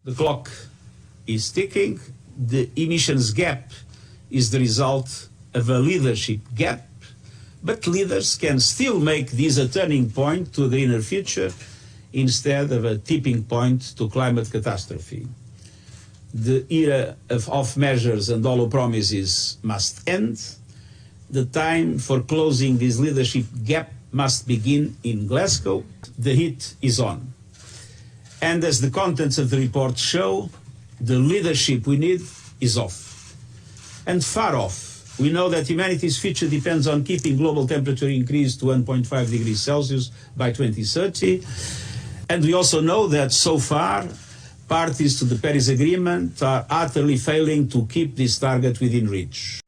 The clock is ticking. The emissions gap is the result of a leadership gap, but leaders can still make this a turning point to a greener future instead of a tipping point to climate catastrophe. The era of off measures and hollow promises must end. The time for closing this leadership gap must begin in Glasgow. The heat is on. And as the contents of the report show, the leadership we need is off. And far off. We know that humanity's future depends on keeping global temperature increase to 1.5 degrees Celsius by 2030. And we also know that so far, parties to the Paris Agreement are utterly failing to keep this target within reach.